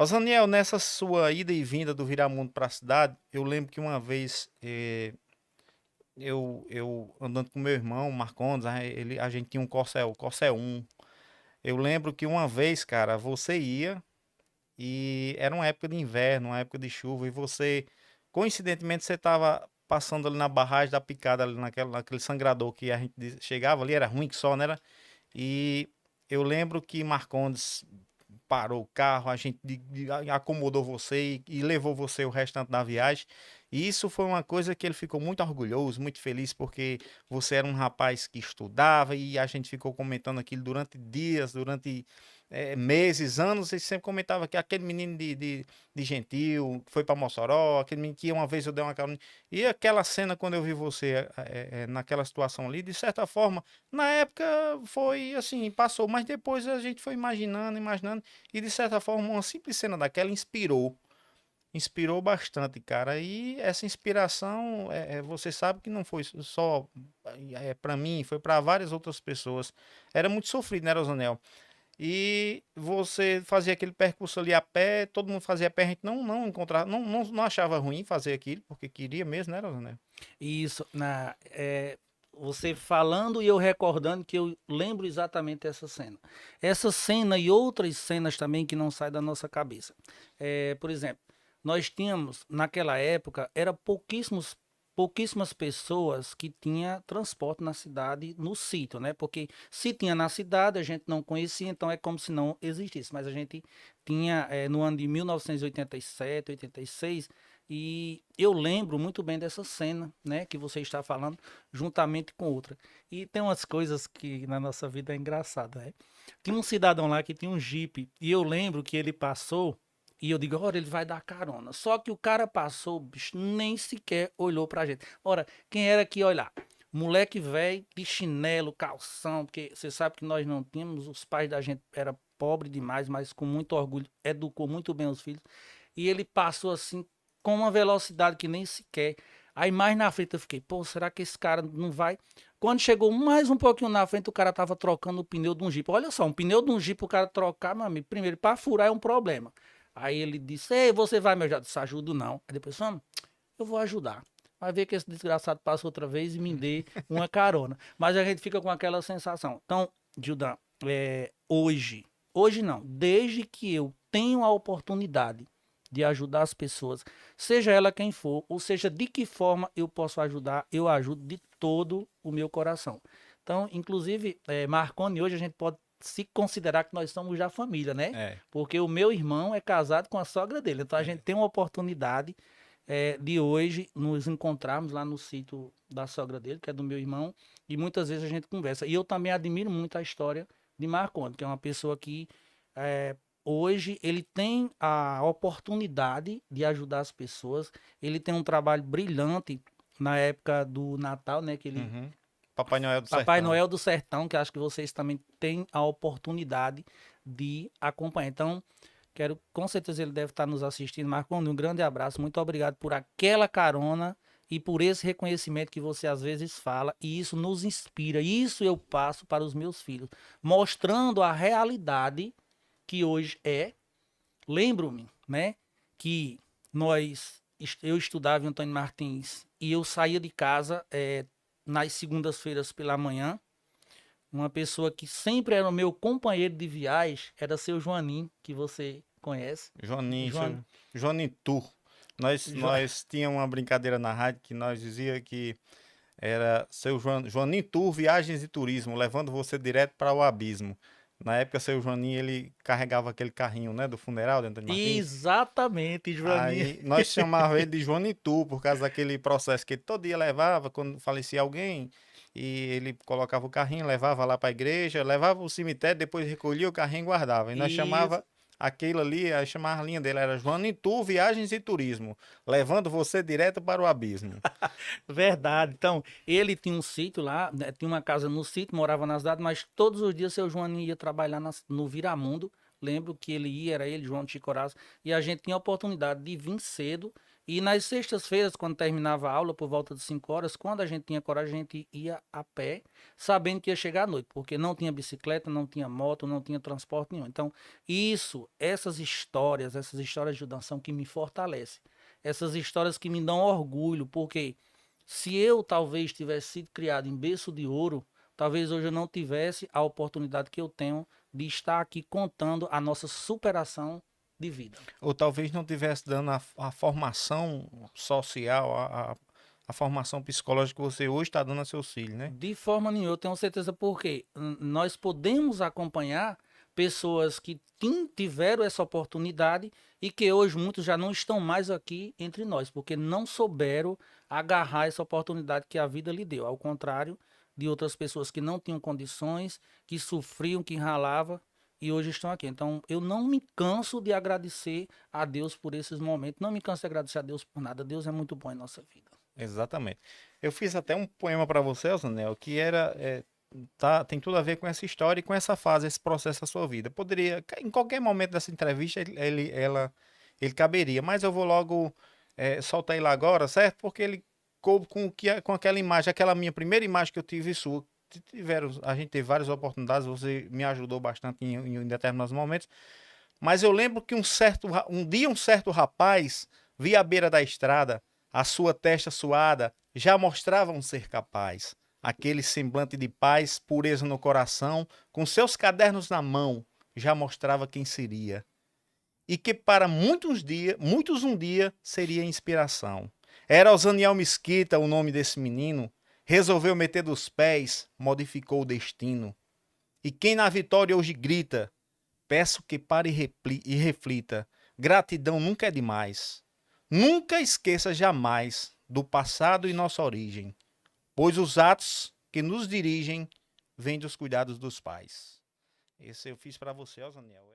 Zaniel, nessa sua ida e vinda do Viramundo para a cidade, eu lembro que uma vez eu andando com meu irmão, Marcondes, a gente tinha um Corcel 1. Eu lembro que uma vez, cara, você ia e era uma época de inverno, uma época de chuva, e você, coincidentemente, você estava passando ali na barragem da Picada, ali naquele sangrador que a gente chegava ali, era ruim que só, né? E eu lembro que Marcondes parou o carro, a gente acomodou você e levou você o restante da viagem. E isso foi uma coisa que ele ficou muito orgulhoso, muito feliz, porque você era um rapaz que estudava e a gente ficou comentando aquilo durante dias, durante meses, anos, e sempre comentava que aquele menino de Gentil, que foi para Mossoró, aquele menino que uma vez eu dei uma carona. E aquela cena, quando eu vi você naquela situação ali, de certa forma, na época foi assim, passou, mas depois a gente foi imaginando, imaginando. E de certa forma, uma simples cena daquela inspirou. Inspirou bastante, cara. E essa inspiração, você sabe que não foi só para mim, foi para várias outras pessoas. Era muito sofrido, né, Rosanel? E você fazia aquele percurso ali a pé, todo mundo fazia a pé, a gente não encontrava, não achava ruim fazer aquilo, porque queria mesmo, né, Rosanel? Isso, você falando e eu recordando que eu lembro exatamente dessa cena. Essa cena e outras cenas também que não saem da nossa cabeça. Por exemplo, nós tínhamos, naquela época, pouquíssimas pessoas que tinham transporte na cidade, no sítio, né? Porque se tinha na cidade, a gente não conhecia, então é como se não existisse. Mas a gente tinha, no ano de 1987, 86, e eu lembro muito bem dessa cena, né, que você está falando, juntamente com outra. E tem umas coisas que na nossa vida é engraçada, né? Tinha um cidadão lá que tinha um Jeep, e eu lembro que ele passou, e eu digo, ora, ele vai dar carona. Só que o cara passou, bicho, nem sequer olhou pra gente. Ora, quem era que ia olhar? Moleque velho, de chinelo, calção, porque você sabe que nós não tínhamos, os pais da gente eram pobres demais, mas com muito orgulho, educou muito bem os filhos. E ele passou assim com uma velocidade que nem sequer. Aí mais na frente eu fiquei, pô, será que esse cara não vai? Quando chegou mais um pouquinho na frente, o cara tava trocando o pneu de um Jeep. Olha só, um pneu de um Jeep o cara trocar, meu amigo, primeiro, para furar é um problema. Aí ele disse, ei, você vai me ajudar? Eu disse, ajudo não. Aí depois, vamos, eu vou ajudar. Vai ver que esse desgraçado passa outra vez e me dê uma carona. Mas a gente fica com aquela sensação. Então, Gildan, hoje não, desde que eu tenho a oportunidade de ajudar as pessoas, seja ela quem for, ou seja, de que forma eu posso ajudar, eu ajudo de todo o meu coração. Então, inclusive, Marconi, hoje a gente pode se considerar que nós somos da família, né? É. Porque o meu irmão é casado com a sogra dele. Então a gente tem uma oportunidade de hoje nos encontrarmos lá no sítio da sogra dele, que é do meu irmão, e muitas vezes a gente conversa. E eu também admiro muito a história de Marconi, que é uma pessoa que é, hoje ele tem a oportunidade de ajudar as pessoas. Ele tem um trabalho brilhante na época do Natal, né? Que ele Uhum. Papai Noel do Papai Sertão. Noel do Sertão, que acho que vocês também têm a oportunidade de acompanhar. Então, com certeza ele deve estar nos assistindo. Marconi, um grande abraço, muito obrigado por aquela carona e por esse reconhecimento que você às vezes fala, e isso nos inspira. Isso eu passo para os meus filhos, mostrando a realidade que hoje é. Lembro-me, né, que eu estudava em Antônio Martins e eu saía de casa nas segundas-feiras pela manhã. Uma pessoa que sempre era o meu companheiro de viagem era seu Joanim, que você conhece. Joaninho, Joan... Joaninho Tour. Nós, Jo... nós tínhamos uma brincadeira na rádio que nós dizia que era seu Joaninho Tour, Viagens e Turismo, levando você direto para o abismo. Na época, seu Joaninho, ele carregava aquele carrinho, né, do funeral de Antônio Martins. Exatamente, Joanim. Aí nós chamávamos ele de Joanitu, por causa daquele processo que ele todo dia levava quando falecia alguém. E ele colocava o carrinho, levava lá para a igreja, levava o cemitério, depois recolhia o carrinho e guardava. E nós Isso, chamava aquilo ali, aí chamava a linha dele, era Joanitu Viagens e Turismo, levando você direto para o abismo. verdade. Então, ele tinha um sítio lá, né, tinha uma casa no sítio, morava na cidade, mas todos os dias seu Joanim ia trabalhar no Viramundo. Lembro que ele ia, era ele, João de Chicoraz, e a gente tinha a oportunidade de vir cedo E nas sextas-feiras, quando terminava a aula, por volta de 5 horas, quando a gente tinha coragem, a gente ia a pé, sabendo que ia chegar à noite, porque não tinha bicicleta, não tinha moto, não tinha transporte nenhum. Então, essas histórias de danção que me fortalecem, essas histórias que me dão orgulho, porque se eu talvez tivesse sido criado em berço de ouro, talvez hoje eu não tivesse a oportunidade que eu tenho de estar aqui contando a nossa superação de vida. Ou talvez não tivesse dando a formação social, a formação psicológica que você hoje está dando a seus filhos, né? De forma nenhuma, eu tenho certeza porque nós podemos acompanhar pessoas que tiveram essa oportunidade e que hoje muitos já não estão mais aqui entre nós, porque não souberam agarrar essa oportunidade que a vida lhe deu. Ao contrário de outras pessoas que não tinham condições, que sofriam, que ralavam e hoje estão aqui. Então, eu não me canso de agradecer a Deus por esses momentos, não me canso de agradecer a Deus por nada. Deus é muito bom em nossa vida. Exatamente. Eu fiz até um poema para você, Elzanel, que era, tem tudo a ver com essa história e com essa fase, esse processo da sua vida. Poderia, em qualquer momento dessa entrevista, ele caberia, mas eu vou logo soltar ele agora, certo? Porque ele coube com aquela imagem, aquela minha primeira imagem que eu tive sua. A gente teve várias oportunidades, você me ajudou bastante em determinados momentos, mas eu lembro que um dia um certo rapaz via à beira da estrada, a sua testa suada, já mostrava um ser capaz. Aquele semblante de paz, pureza no coração, com seus cadernos na mão, já mostrava quem seria. E que para muitos um dia seria inspiração. Era Osaniel Mesquita o nome desse menino, resolveu meter dos pés, modificou o destino. E quem na vitória hoje grita, peço que pare e reflita. Gratidão nunca é demais. Nunca esqueça jamais do passado e nossa origem, pois os atos que nos dirigem vêm dos cuidados dos pais. Esse eu fiz para você, ó, Zaniel.